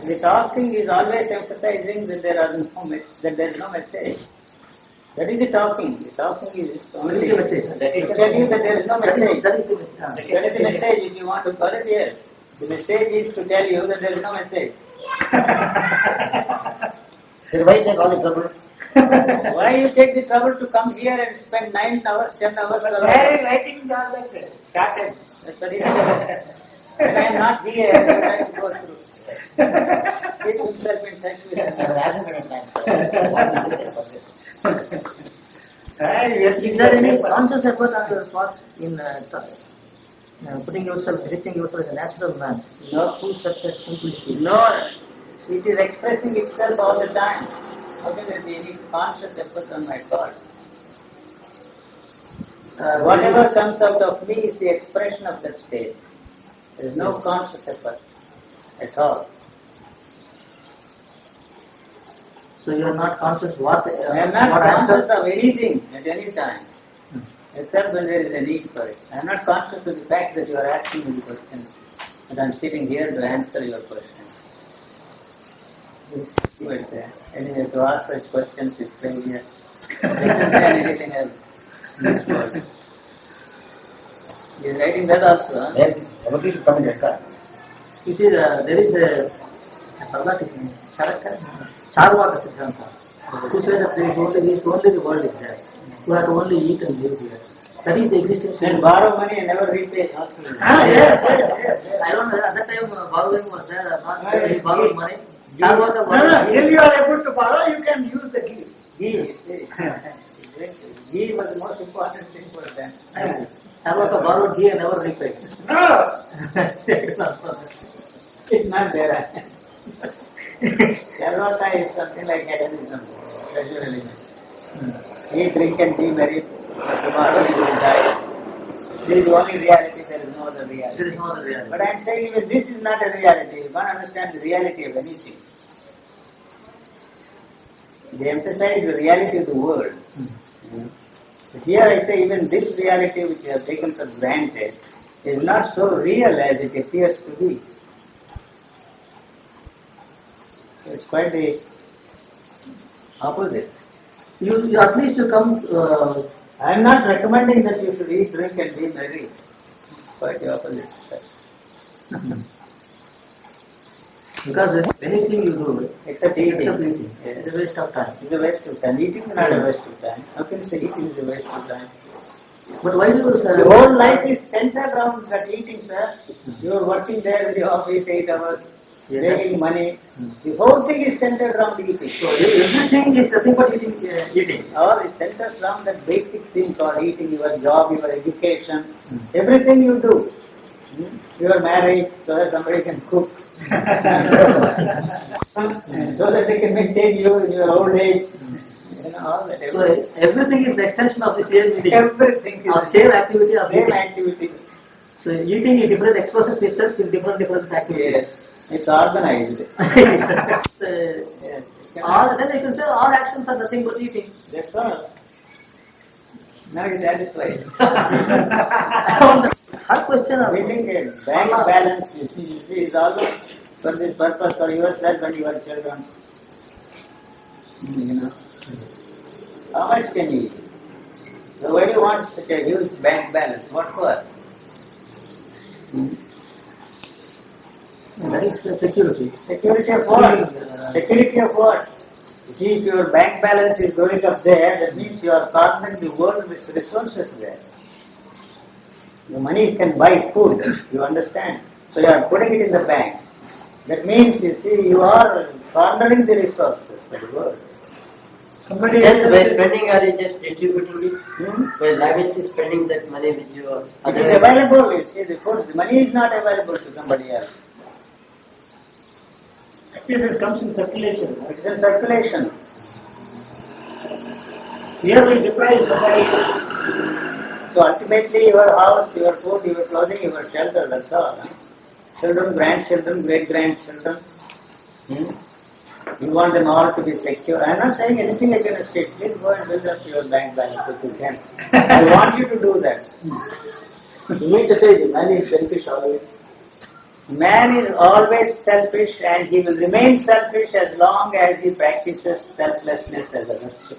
The talking is always emphasizing that there is no message. That is the talking. The talking is only to tell you that there is no message. That is the message. If you want to call it, yes. The message is to tell you that there is no message. Then why take all the trouble? Why you take the trouble to come here and spend 9 hours, 10 hours? Writing is all that started. That's the reason. When I am not here, I have to go through. Keep himself in touch with him. Is there any conscious effort on your part in putting yourself, treating yourself as a natural man? No. Full success, simplicity. No. It is expressing itself all the time. How can there be any conscious effort on my part? Whatever comes out of me is the expression of that state. There is no conscious effort at all. So you are not conscious what? I am not conscious of anything at any time, except when there is a need for it. I am not conscious of the fact that you are asking me the question, and I am sitting here to answer your question. But anyway, to ask such questions is failure. Better than anything else in this world. You are writing that also, huh? Yes, everybody should come in that car. You see, there is a forgot his name. Charvaka Siddhanta. Who says that there is only the world is there. You have to only eat and live here. That is the existence. And borrow money and never repay. Yes. I don't know. At that time, borrowing was there. Not he borrowed money. Charvaka borrowed. If you are able to borrow, you can use the ghee. Ghee, you see. Ghee was the most important thing for them. Charvaka borrowed ghee and never repaid. No! It's not there. Charvaka is something like hedonism, pleasure element. Eat, drink and be merry, tomorrow you will die. This is the only reality, there is no other reality. There is no other reality. But I am saying even this is not a reality. You can't understand the reality of anything. They emphasize the reality of the world. But here I say even this reality which you have taken for granted is not so real as it appears to be. So it's quite the opposite. You at least you come. I am not recommending that you should eat, drink and be merry. Quite the opposite. Because anything you do, Except eating. Yes. It's a waste of time. It's a waste of time. Eating is not a waste of time. How can you say eating is a waste of time? But why do you The whole life is centered around that eating, sir. You are working there in the office 8 hours, making money. The whole thing is centered around eating. So everything is nothing but eating. All it centers around that basic thing called eating, your job, your education, everything you do. Your marriage, so that somebody can cook. So that they can maintain you in your old age. You know, all that. So everything is the extension of the same eating. Everything is Or same activity of same eating. activity. So eating is different, expresses itself in different activities. Yes, it's organized. Yes. Yes. Then you can say all actions are nothing but eating. That's all. Now you're satisfied. Her question of Meeting a bank balance, you see, is also for this purpose, for yourself and your children. You know. How much can you eat? So why do you want such a huge bank balance? What for? that is security. Security of what? Security of what? You see, if your bank balance is going up there, that means you are cornering the world with resources there. The money can buy food, you understand? So you are putting it in the bank. That means, you see, you are cornering the resources of the world. Somebody Just by spending or just distributing it, by lavishly spending that money with you. It is available, you see, the food, the money is not available to somebody else. it comes in circulation. It is in circulation. Here we deprive somebody. So ultimately your house, your food, your clothing, your shelter, that's all. Huh? Children, grandchildren, great-grandchildren. You want them all to be secure. I am not saying anything against it. Please go and build up your bank balance if you can. I want you to do that. You need to say the man is selfish always. Man is always selfish and he will remain selfish as long as he practices selflessness as a virtue.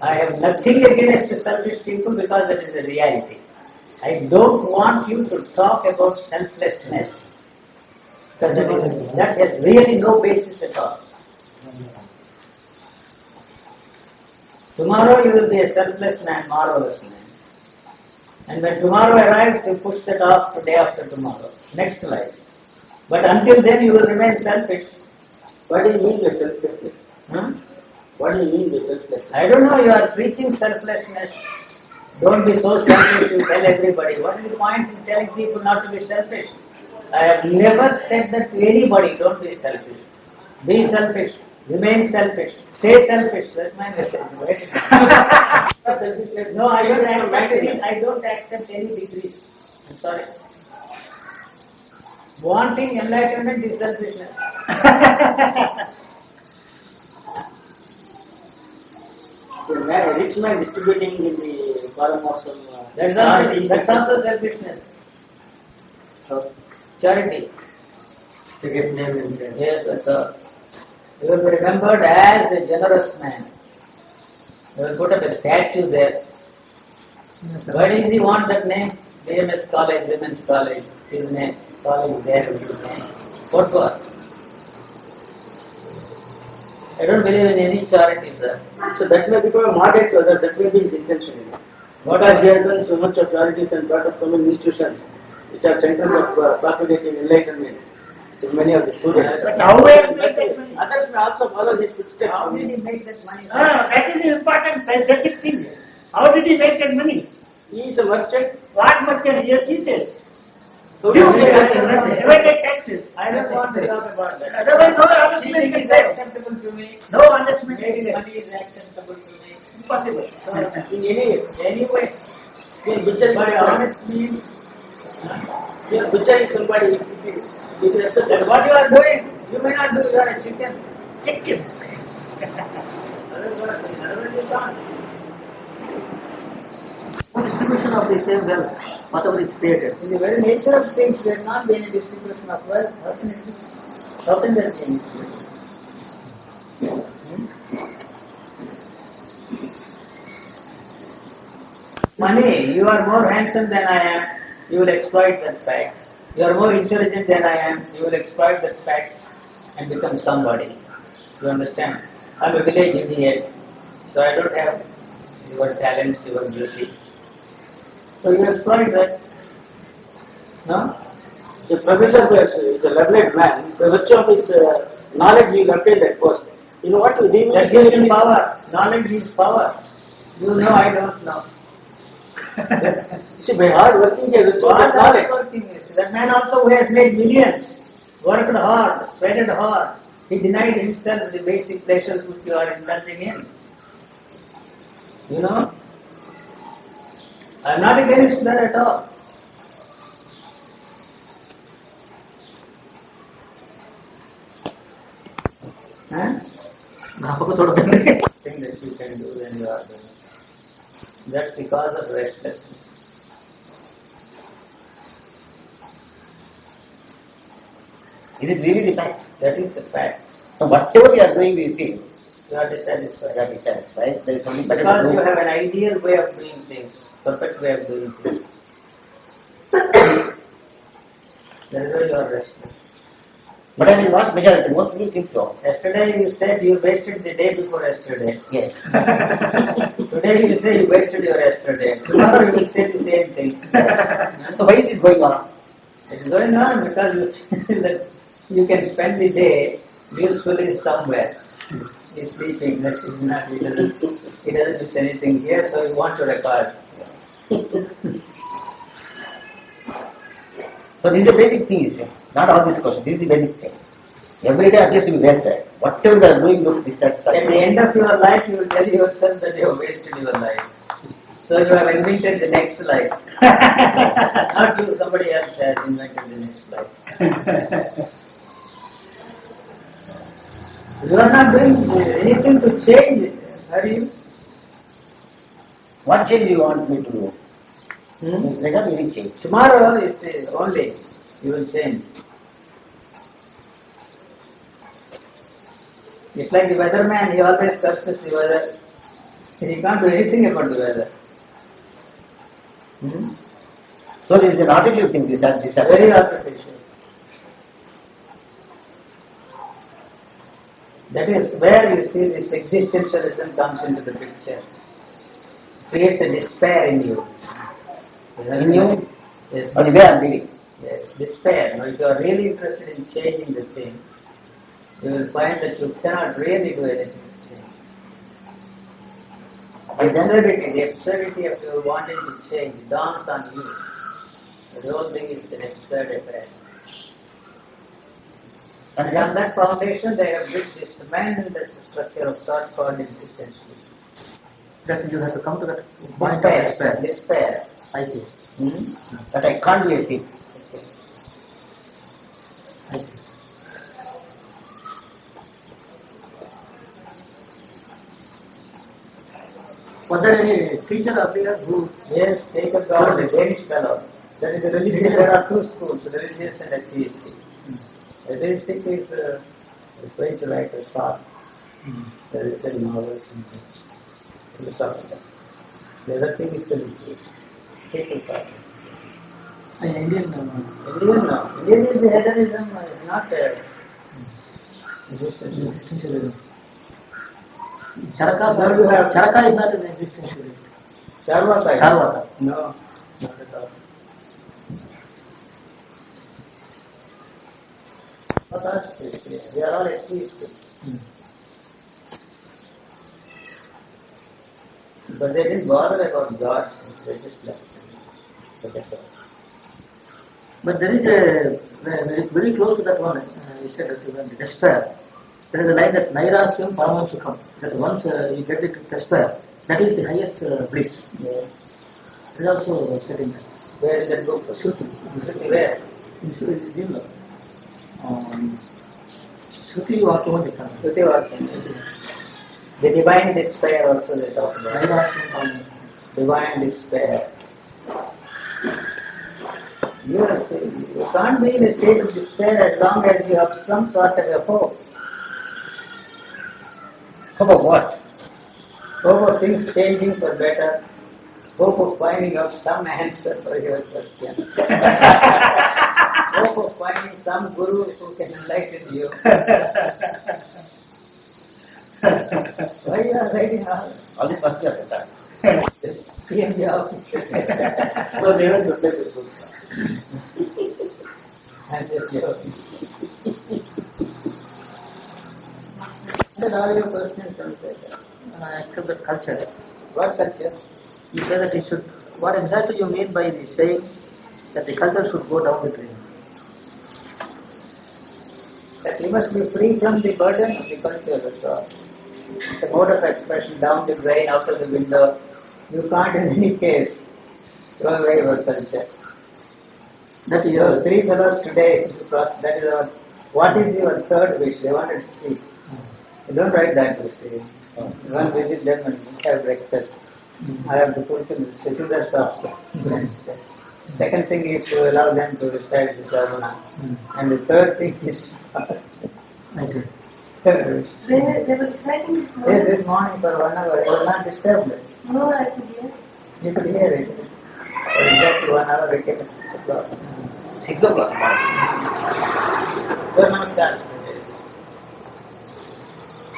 I have nothing against selfish people because that is a reality. I don't want you to talk about selflessness because that has really no basis at all. Tomorrow you will be a selfless man, marvelous man. And when tomorrow arrives, you push that off to day after tomorrow, next life. But until then you will remain selfish. What do you mean by selflessness? Huh? What do you mean by selflessness? I don't know, you are preaching selflessness. Don't be so selfish, you tell everybody. What is the point in telling people not to be selfish? I have never said that to anybody, don't be selfish. Be selfish, remain selfish, stay selfish. That's my message. Selfishness. No, I don't accept any degrees. I'm sorry. Wanting enlightenment is selfishness. A rich man distributing in the form of some That's also selfishness. Charity. to get name and fame. Yes, that's all. You will be remembered as a generous man. You will put up a statue there. Why does he want that name? BMS College, Women's College, his name. College there with his name. What for? I don't believe in any charity, sir. So that may become a moderate to others, that may be his intention. Because he has done so much of charities and brought up so many institutions which are centers of propagating enlightenment to many of the students. But how will he make that money? Others may also follow his footsteps. How did he make that money? That is the important basic thing. How did he make that money? He is a merchant. What merchant? He has cheated. So You he never is take taxes. I don't want to talk about that. Otherwise, no honest man Cheating can is say. acceptable to me. No honest man Making can say. money is acceptable to me. Impossible. in any Anyway, in butcher by is honest means, butcher is somebody. If you accept that what you are doing, you may not do, you are a chicken. Chicken. Otherwise you can't. distribution of the same wealth, whatever is created. In the very nature of things, there not be any distribution of wealth. How can there be any distribution? Money, you are more handsome than I am, you will exploit that fact. You are more intelligent than I am, you will exploit that fact and become somebody. You understand? I am a village idiot, so I don't have your talents, your beauty. So you exploit that. No? The professor is a learned man. The virtue of his knowledge he will obtain that post. You know what? That gives him power. Knowledge is power. You know, I don't know. See, by hard working, he has achieved What that knowledge. working is? That man also who has made millions, worked hard, sweated hard. He denied himself the basic pleasures which you are indulging in. You know? I am not against that at all. Huh? Thing that you can do when you are doing. That's because of restlessness. Is it really the fact? That is the fact. So whatever we are doing, we feel You are dissatisfied. we are dissatisfied. There is something better to Because do. you have an ideal way of doing things, perfect way of doing things. That is why you are restless. But I will not majority. Most people think so. Yesterday you said you wasted the day before yesterday. Yes. Today you say you wasted your yesterday. Tomorrow you will say the same thing. So why is this going on? It is going on because you feel that you can spend the day usefully somewhere. He's sleeping, that is not, he doesn't miss anything here, so you want to record. So this is the basic thing, you see. Not all these questions. This is the basic thing. Every day appears to be wasted. Whatever they are doing looks At dissatisfied. the end of your life, you will tell yourself that you have wasted your life. So you have invented the next life. Not you, somebody else has invented the next life. You are not doing anything to change it, are you? What change do you want me to do? There cannot be any change. Tomorrow is only you will change. It's like the weatherman, he always curses the weather. He can't do anything about the weather. So this is an artificial thing, this Very artificial. That is where you see this existentialism comes into the picture. Creates a despair in you. in you, Yes, or the way I'm living. yes, despair. Now, if you are really interested in changing the thing, you will find that you cannot really do anything to change. The absurdity of your wanting to change dawns on you. The whole thing is an absurd affair. And on that foundation, they have built this tremendous structure of thought called existence. That you have to come to that point of despair. Despair. I see. That I can't do a thing. I see. Was there any teacher earlier who? Yes, take a God, a Danish fellow. That is a religion. There are two schools, religious and atheistic. Atheistic is going to write a thought, the written novels and philosophical. The other thing is religious. Take a thought. An Indian. Indian no. Indian is the hedonism, not Existentialism. Charaka is not an existentialist. Charvaka. Charvaka. No, not at all. They are all atheistic. But they didn't bother about God, they just left him. But there is a very close to that one. You said that when the despair. There is a line that Nairasyam Paramam Sukham. That once you get into despair, that is the highest bliss. Yes. It is also said in that. Where is that book? Shruti. Where? Shruti Vakyam Dikhan. Shruti Vakyam. The divine despair also they talk about. Nairasyam Paramam. Divine despair. You can't be in a state of despair as long as you have some sort of a hope. Hope of what? Hope of things changing for better. Hope of finding out some answer for your question. Hope of finding some guru who can enlighten you. Why you are writing all this must be at the time. PMG office? So they were replaced books. I'm just joking. What are your questions on that? Except the culture. What culture? You say that it should. What exactly you mean by the saying that the culture should go down the drain? That you must be free from the burden of the culture, that's all. The mode of expression down the drain, out of the window. You can't in any case go away your culture. That is Those three fellows today, that is our, what is your third wish? They wanted to see. You don't write that wish. You want to visit them and have breakfast. I have to fulfill the Sesudars also. Second thing is to allow them to recite the Shavana. And the third thing is I see. third wish. They were reciting this Yes, morning. this morning for 1 hour, I was not disturbed. No, I could hear. You could hear it. For exactly 1 hour, I came at 6 o'clock. 6 o'clock. So, namaskar.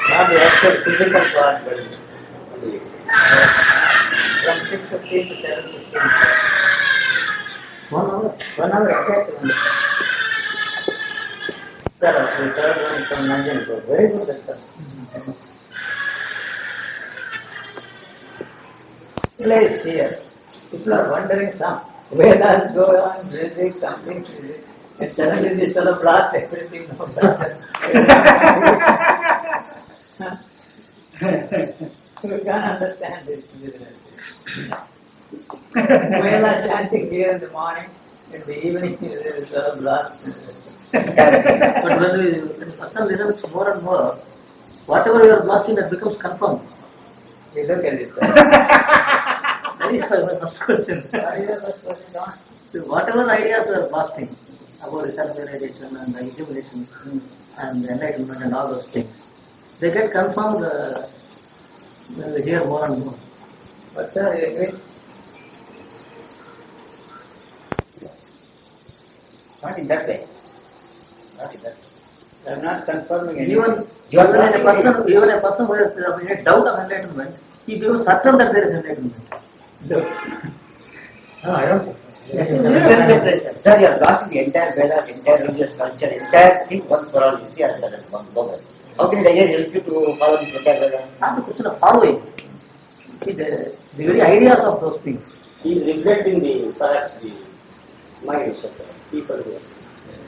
Not the actual physical part, but from 6:15 to 7:15. 1 hour. 1 hour exactly. Sir, the third one from Nanjanpur. Very good, sir. Place here. People are wondering some. Vedas go on, music, something, music. And suddenly this fellow blasts everything. No culture. You can't understand this business. Veda chanting here in the morning, in the evening this fellow blasts. But when the person listens more and more, whatever you are blasting, that becomes confirmed. You look at this. That is my first question. So whatever ideas were blasting about the self-realization and the illumination and the enlightenment and all those things, they get confirmed when we hear more and more. But sir, Not in that way. Not in that way. I am not confirming Even anything. You are even a blasting person, even a person who has a doubt of enlightenment, he becomes certain that there is enlightenment. No, I don't think so. Interpretation. Sir, you are blasting the entire Vedas, entire religious culture, entire thing once for all. You see, that is bogus. How can it again help you to follow this entire Vedas? Not the question of following. See, the very ideas of those things. He is reflecting perhaps the minds of the people here.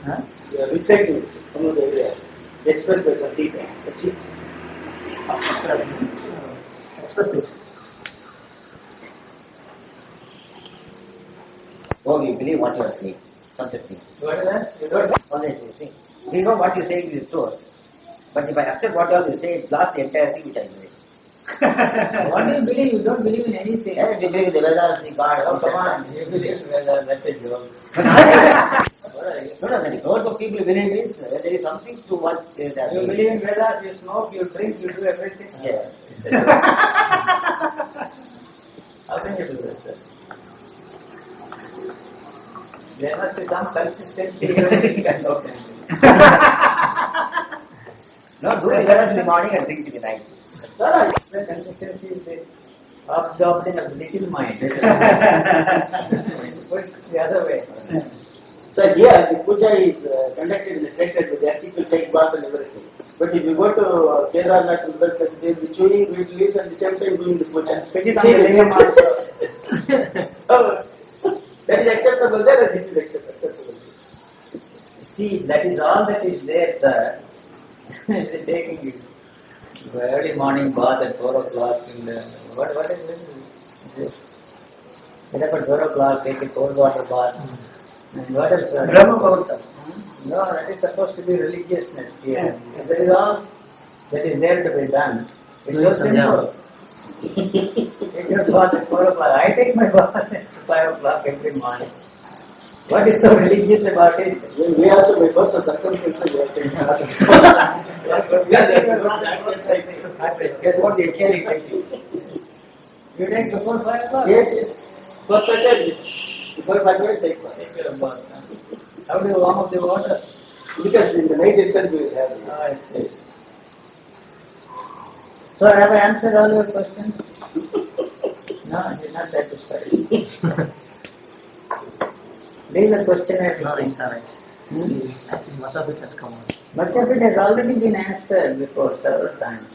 Huh? You are reflecting some of the areas expressed by some people. That's it. Express it. Oh, you believe what you are saying. Such a thing. What is that? You don't. Honestly, you see. We know what you say is true. But if I accept what all you say, it blasts the entire thing which I believe. What do you believe? You don't believe in anything. Yes, we believe in the Vedas, the God. Oh, come on. You believe in Vedas, that's a joke. No, the crores of people believe is there is something to what they are You doing. believe in Vedas, you smoke, you drink, you do everything. Yes. How can you do that, sir? There must be some consistency in that notion. No, do the Vedas in the morning and drink in the night. Sir, the consistency is the absorption of little mind. It's going the other way. So here the puja is conducted in the center with the people take bath and everything. But if you go to Kedarnath, they will be chewing leaves at the same time doing the puja and spitting on the lingam also. That is acceptable there, or this is acceptable? See, that is all that is there, sir. Taking it. Early morning bath at 4 o'clock in the, what is this? Get up at 4 o'clock, take a cold water bath. And what else? Brahma Bhavata. No, that is supposed to be religiousness here. That is all that is there to be done. It's so simple. Take your bath at 4 o'clock. I take my bath at 5 o'clock every morning. What is so religious about it? We also, because of circumstances, we have taken bath. That's what the HLE takes you. You take before 5 o'clock? Yes. Perfect. Before 5 o'clock, take bath. How do you warm up the water? Because in the night itself we will have. I see. So have I answered all your questions? No, I did not satisfied. Leave the question at No, it's alright. I think much of it has come out. Much of it has already been answered before several times.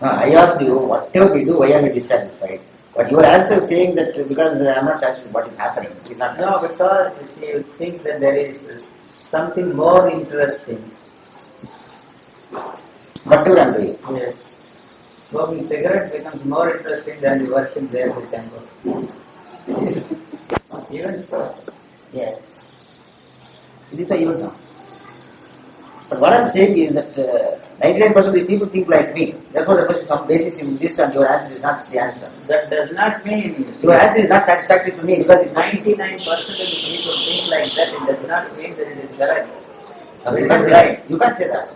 I asked you, whatever we do, why are we dissatisfied? But your answer saying that because I am not satisfied with what is happening, it is not. No, because you see, you think that there is something more interesting. Whatever I am doing. Yes. Smoking cigarette becomes more interesting than the worship there in the temple. Even so. Yes. It is even now. But what I am saying is that 99% of the people think like me. Therefore, there must be some basis in this, and your answer is not the answer. That does not mean Your answer is not satisfactory to me because it's 99% of the people think like that. It does not mean that it is correct. You can't say that. You can't say that.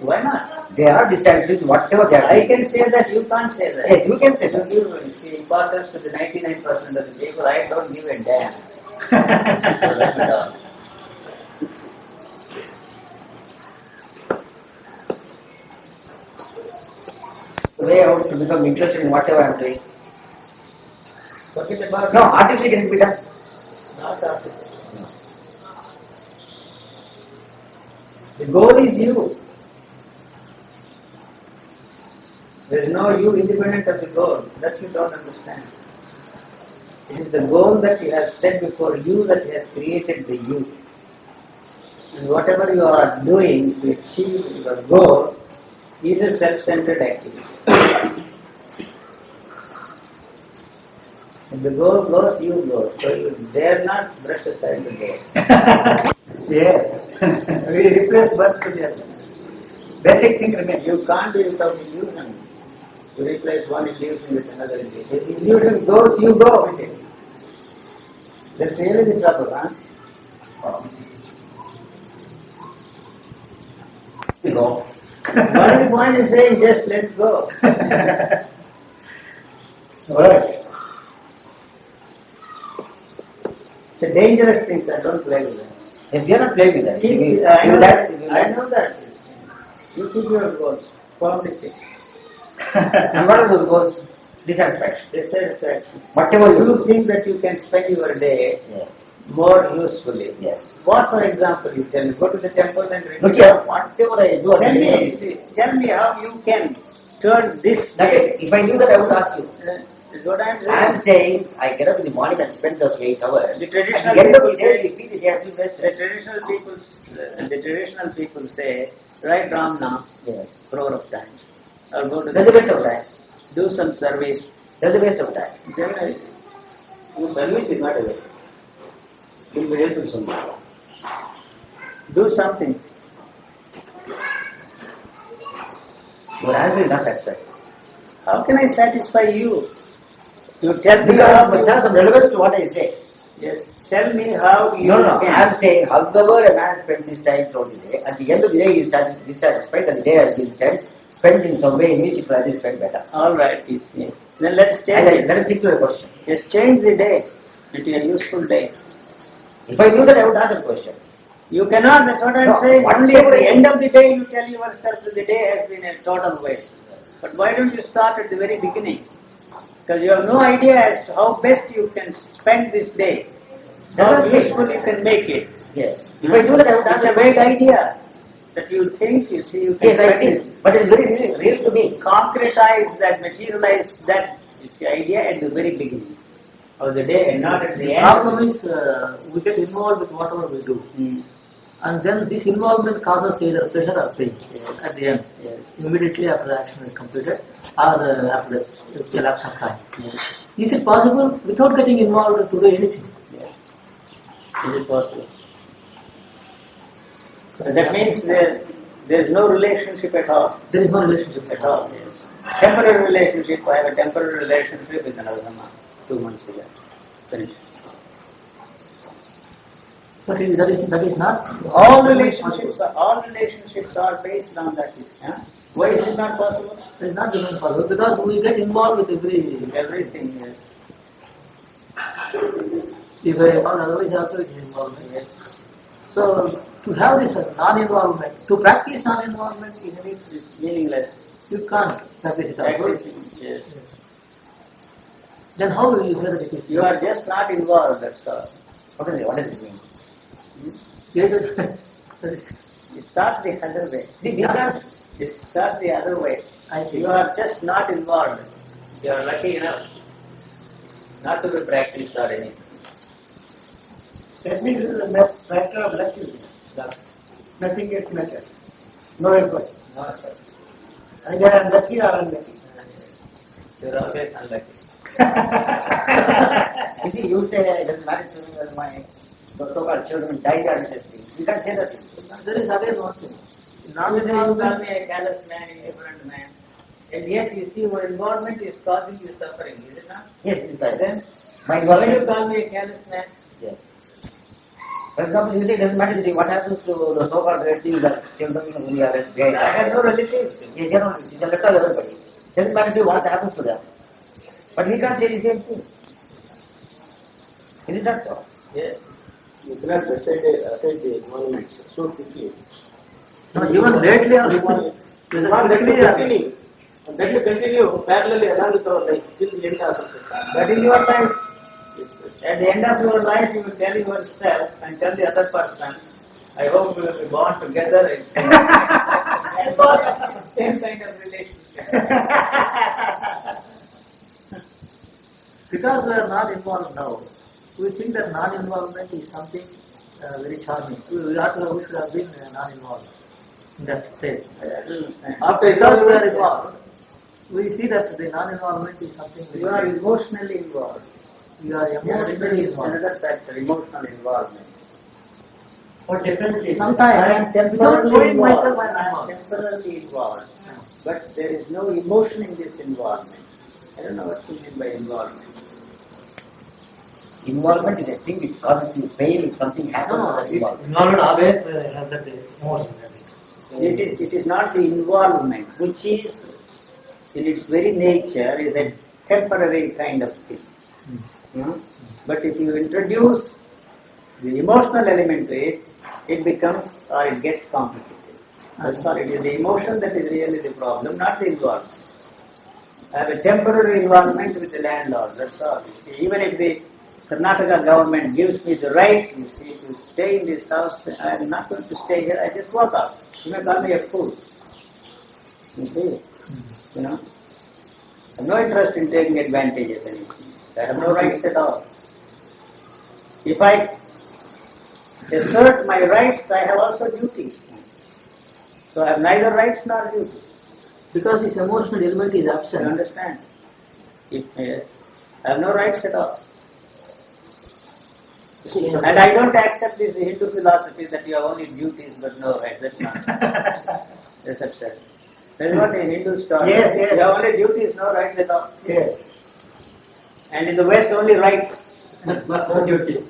Why not? They are dissatisfied with whatever they are I doing. can say that, you can't say that. Yes, you can say that. You give the importance to the 99% of the people. I don't give a damn. So let me down. The way out to become interested in whatever I am doing. Forget about No, artificially can it be done. not artificial. The goal is you. There is no you independent of the goal. That you don't understand. It is the goal that you have set before you that has created the you. And whatever you are doing to achieve your goal is a self-centered activity. If the goal goes, you go. So you dare not brush aside the goal. Yes. We replace birth with yes. Basic thing remains. You can't be without illusion. You replace one illusion with another illusion. If the illusion goes, you go with it. That's really the trouble, huh? You go. What is the point in saying just let go? Alright. It's a dangerous thing, sir. Don't play with it. Yes, we are not playing with that. I know that. You keep your goals firmly fixed. And what are those goals? Dissatisfaction. Dissatisfaction. Whatever you You do. think that you can spend your day Yes. more usefully. Yes. What, for example, you tell me? Go to the temple and read. Look here, whatever I do, Tell me how you can turn this That's day. it. If I knew that, I would ask you. Is what I'm saying. I am saying I get up in the morning and spend those 8 hours. The traditional At the end of the people day, say- we feel the day has been wasted. The traditional people say, write Ram now, Yes. crore of times. Or go to That's a waste of time. do some service. That's a waste of time. Then your service is not a waste. You'll be helping somebody. Do something. Your answer is not satisfactory. How can I satisfy you? You tell me Because how it has some relevance to what I say. Yes. Tell me how you No. can. I am saying, however a man spends his time throughout the day, at the end of the day he is dissatisfied and the day has been spent in some way in which it could have been spent better. All right. Yes. Then let's change And it. let us stick to the question. Just change the day into a useful day. If I knew that, I would ask a question. You cannot, that's what I'm No, saying. what Only do at the you- end of the day you tell yourself that the day has been a total waste. But why don't you start at the very beginning? Because you have no idea as to how best you can spend this day. How That's okay. useful you can make it. Yes. If I knew that, I would It's ask a a question. vague idea that you think, you see, you can Yes, I spend think. this. But it is very real to me. Concretize that, materialize that is the idea at the very beginning of the day and not at the The end. problem is we get involved with whatever we do. Hmm. And then this involvement causes either pleasure or pain at the end. Yes. Immediately after the action is completed or after the elapse of time. Is it possible without getting involved to do anything? Yes. Is it possible? That means there is no relationship at all. There is no relationship At all, yes. Temporary relationship, I have a temporary relationship with another man. 2 months ago. Finished. But that is not. All relationships are based on that. Huh? Why is it not possible? It is not even possible because we get involved with Everything, yes. If I involve, otherwise also it is involvement. Yes. So to have this non-involvement, to practice non-involvement in any, It's meaningless. you can't practice it. Practicing, yes. Then how will you say that it is? You are just not involved, that's all. What does it mean? That is, It starts the other way. See, we can't. It starts the other way. I see. You are just not involved. You are lucky enough not to be practiced or anything. That means it is a matter of lucky. Nothing gets matter. No effort. Not at all. Either unlucky or unlucky. You are always unlucky. You see, you say it doesn't matter to me whether my so-called children died or anything. You can't say that. there is again one thing. You call me a callous man, indifferent man. And yet you see your involvement is causing you suffering, is it not? Yes, it is right. Then My why do you involvement. call me a callous man? Yes. For example, you say it doesn't matter to see what happens to the so-called relatives or children who we are behind. I have no relatives. Yes, they don't. It's a letter of everybody. It doesn't matter to you what happens to them. But we can't say the same thing. Is it not so? Yes. You cannot aside the environment so quickly. No, even lately also. You can't let it continue. And let it continue parallelly along with our life till the end of it. That is your life. At the end of your life, you will tell yourself and tell the other person, I hope we will be born together. It's same kind of relationship. Because we are not involved now, we think that non-involvement is something very charming. We should have been non-involved in that state. After Because we are involved, we see that the non-involvement is something you are emotionally involved. we are emotionally involved. Another factor, emotional involvement. What difference is Sometimes, I am without temporarily knowing involved. myself, I am I am involved. temporarily involved. but there is no emotion in this involvement. I don't know what you mean by involvement. Involvement is a thing which causes you pain if something happens. No, that involvement. involvement always has that emotion. It is not the involvement, which is in its very nature is a temporary kind of thing. But if you introduce the emotional element to it, it becomes or it gets complicated. That's all. It is the emotion that is really the problem, not the involvement. I have a temporary involvement with the landlord, that's all. You see, even if the Karnataka government gives me the right, you see, to stay in this house, I am not going to stay here, I just walk out. You may call me a fool. You see, you know. I have no interest in taking advantage of anything. I have no rights at all. If I assert my rights, I have also duties. So I have neither rights nor duties. Because this emotional element is You absent. understand? Yes. I have no rights at all. See, And I don't accept this Hindu philosophy that you have only duties but no rights. That's nonsense. That's absurd. That is what in Hindu story. Yes, yes. You have only duties, no rights at all. Yes. And in the West, only rights. but no duties.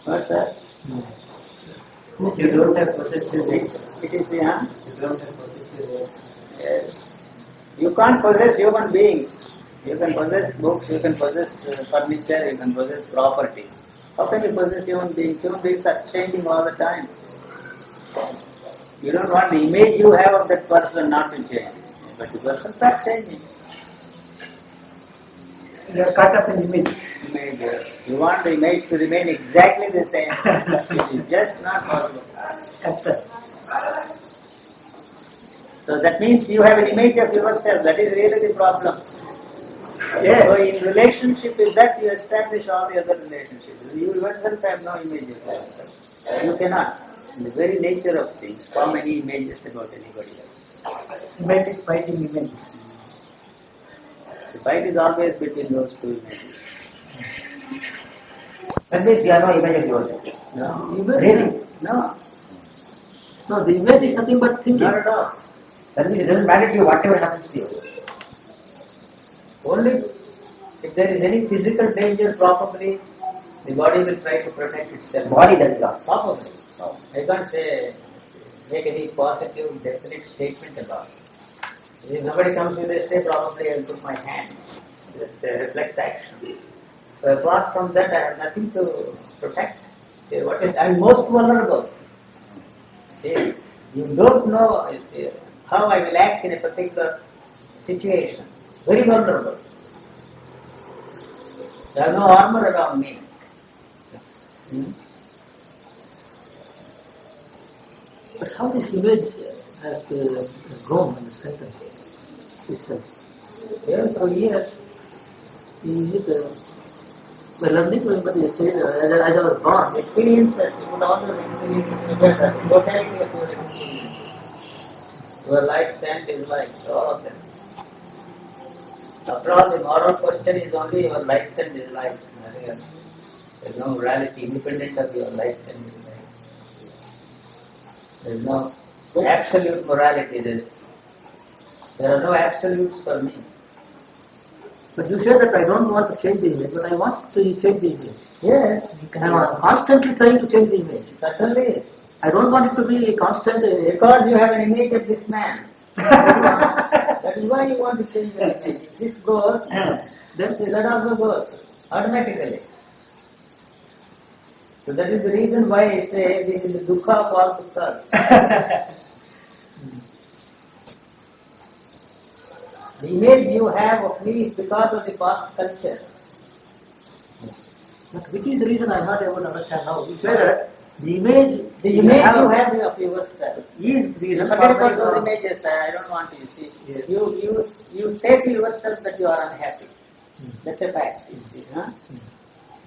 What's that? You don't have possessive nature. It is the You don't have possessive nature. Yes. You can't possess human beings. You can possess books, you can possess furniture, you can possess properties. How can you possess human beings? Human beings are changing all the time. You don't want the image you have of that person not to change. But the persons are changing. They are caught up in image. Image. You want the image to remain exactly the same. It is just not possible. Absent. So that means you have an image of yourself. That is really the problem. Yes. So in relationship with that you establish all the other relationships. You yourself have no image of yourself. You cannot, in the very nature of things, form any images about anybody else. Image is fighting image. The fight is always between those two images. That means you have no image of yourself. No? Really? No, No, the image is nothing but thinking. not at all. That means it doesn't matter to you whatever happens to you. Only if there is any physical danger, probably the body will try to protect itself. Body does not. Probably. I can't say, make any positive, definite statement about it. If nobody comes with a stay, probably I will put my hand. It's a reflex action. So apart from that, I have nothing to protect. See, I am most vulnerable. See, you don't know how I will act in a particular situation. Very vulnerable. There is no armor around me. But how this image has grown and strengthened itself? Even through years, Is it by learning, but you say, as I was born, experiences, you put all your experiences together, totality of your experience. Your likes and dislikes, all of them. After all, the moral question is only your likes and dislikes. Nothing else. There is no morality independent of your likes and dislikes. There is no absolute morality. There are no absolutes for me. but you say that I don't want to change the image, but I want to change the image. Yes, I am constantly trying to change the image. certainly. I don't want it to be constant. Because you have an image of this man. That is why you want to change the image. If this goes, then that also goes automatically. So that is the reason why I say this is the dukkha of all dukkha's. The image you have of me is because of the past culture. But which is the reason I am not able to understand now? You say that the image The image you have of yourself is the reason forget about for those my images. I don't want to see. Yes. You say to yourself that you are unhappy. That's a fact. You see, huh?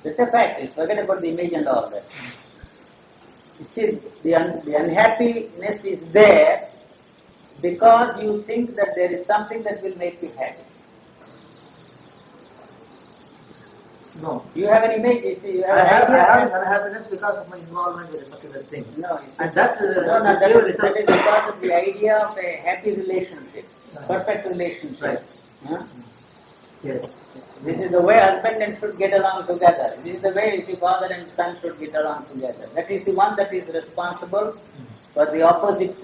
That's a fact. You forget about the image and all that. You see, the unhappiness is there because you think that there is something that will make you happy. No. You have an image, you see, you have I an have idea. unhappiness because of my involvement with a particular thing. No, you see, And that, that is because of the idea of a happy relationship, perfect relationship. Right. Huh? Yes. This is the way husband and should get along together. This is the way the father and son should get along together. That is the one that is responsible for the opposite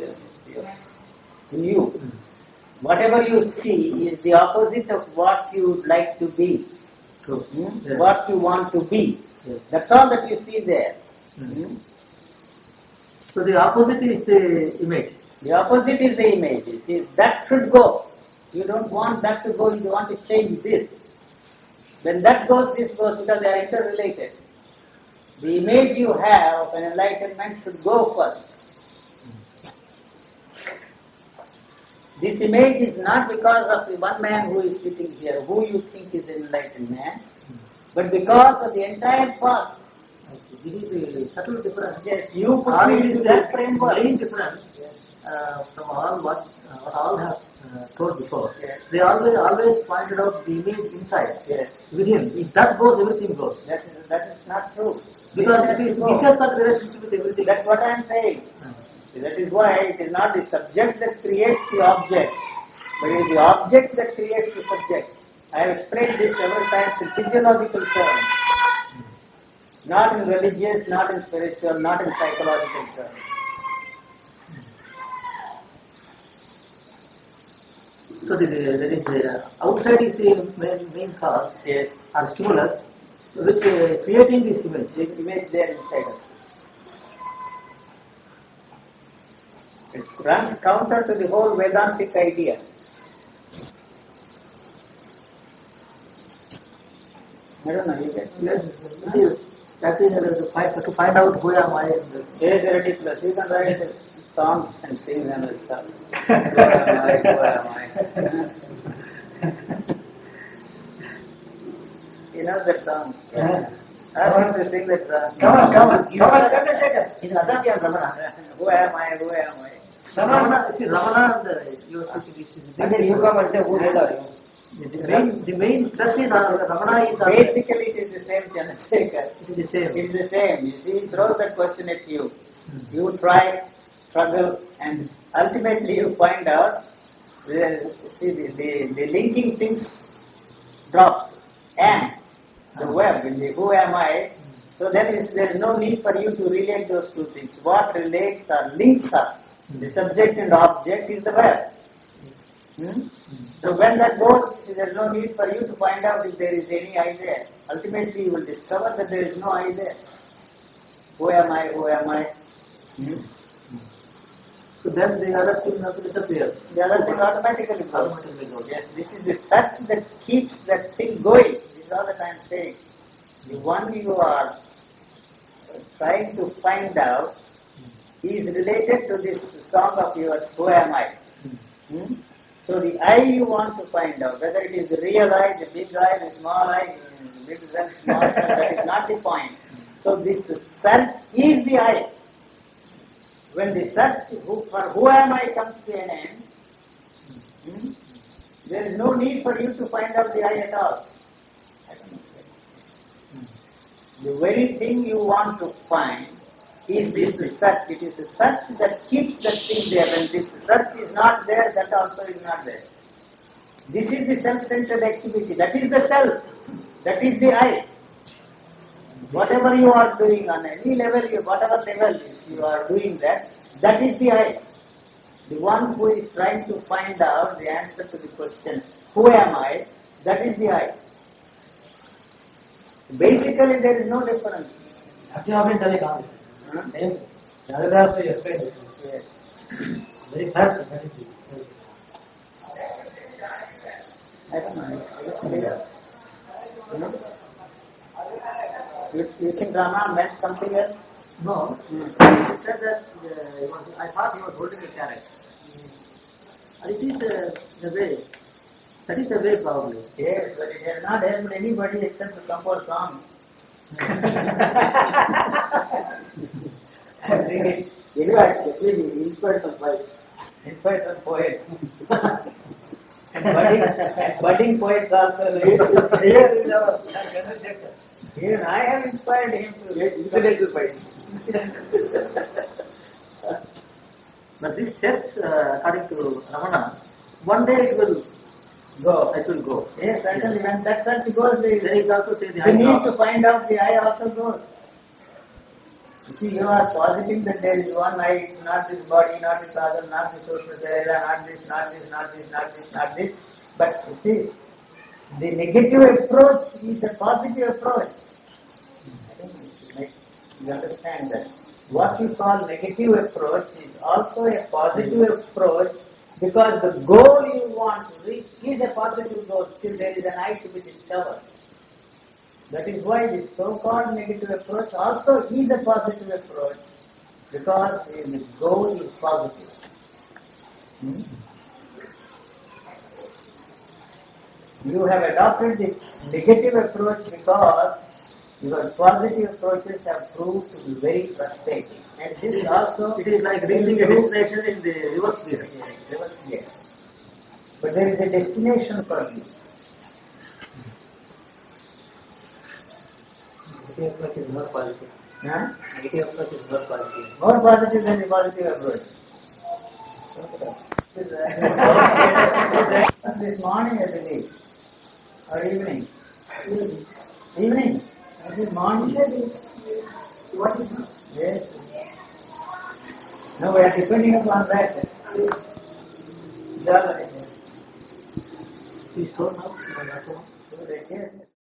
in you. Whatever you see is the opposite of what you would like to be. True. Yes. What you want to be. Yes. That's all that you see there. So the opposite is the image. The opposite is the image. You see, that should go. You don't want that to go, you want to change this. When that goes, this goes, because they are interrelated. The image you have of an enlightenment should go first. This image is not because of the one man who is sitting here, who you think is an enlightened man, but because of the entire past. This is a subtle difference. Yes, you put me into that framework. Main difference from all what all have told before. Yes. They always pointed out the image inside. Yes, Within. If that goes, everything goes. that is not true. Because This it has to is go. because of the relationship with everything. That's what I am saying. That is why it is not the subject that creates the object, but it is the object that creates the subject. I have explained this several times in physiological terms, not in religious, not in spiritual, not in psychological terms. So there is outside is the main cause Yes, or stimulus which creating this image. the image there inside us. It runs counter to the whole Vedantic idea. I don't know, you get That is to find out who am I. It is ridiculous. You can write songs and sing them and stuff. Who am I? You know that song? Ask him to sing that song. Come on. It's Aditya and Ramana. Who am I? Who am I? Ramana, see Ramana, you are speaking And then you come and say, who hell are you? the main stress is Ramana is Basically, it is the same Chandrasekhar. it is the same. It's the same. You see, he throws that question at you. You try, struggle, and ultimately you find out, the linking things drops. And the web, in the who am I, so there is no need for you to relate those two things. What relates or links up the subject and object is the web. So when that goes, there is no need for you to find out if there is any I there. Ultimately you will discover that there is no I there. Who am I? Who am I? So then the other thing also disappears. The other thing automatically goes. Automatically goes. Yes, this is the touch that keeps that thing going. This is all that I am saying. The one you are trying to find out is related to this song of yours, Who Am I? So the I you want to find out, whether it is the real I, the big I, the small I, big self, small self, that is not the point. So this search is the I. When the search for who am I comes to an end, there is no need for you to find out the I at all. I don't know. The very thing you want to find is this search. It is the search that keeps that thing there. When this search is not there, that also is not there. This is the self-centered activity. That is the self. That is the I. Whatever you are doing on any level, whatever level you are doing that is the I. The one who is trying to find out the answer to the question, who am I? That is the I. Basically, there is no difference. Yes. Very fast. I don't know. You think Rama meant something else? No. He said that I thought he was holding a carrot. And it is the way. That is the way probably. Yes, but it has not helped anybody except to compose songs. I think it actually inspired some poets. Inspired some poets. and budding poets also. Here is our Chandrasekhar. Even I have inspired him to Incidental fight. But this steps, according to Ramana, one day it will go. go. Yes, certainly. When that such goes, There is also say the the need to I find out the I also goes. You see, you are positing that there is one I, not this body, not this other, not this social area, not this, not this, not this, not this, not this. But you see, the negative approach is a positive approach. I think you understand that. What you call negative approach is also a positive approach because the goal you want to reach is a positive goal. Still there is an I to be discovered. That is why the so-called negative approach also is a positive approach because the goal is positive. You have adopted the negative approach because your positive approaches have proved to be very frustrating. And this also It is like reaching a destination in the reverse gear. reverse gear. But there is a destination for you. Negative approach is more positive. Huh? Negative approach is more positive. More positive than the positive approach. This morning, I believe, or evening. Evening. This morning. What is it? Yes. No, we are depending upon that. He is so now. So that, yes.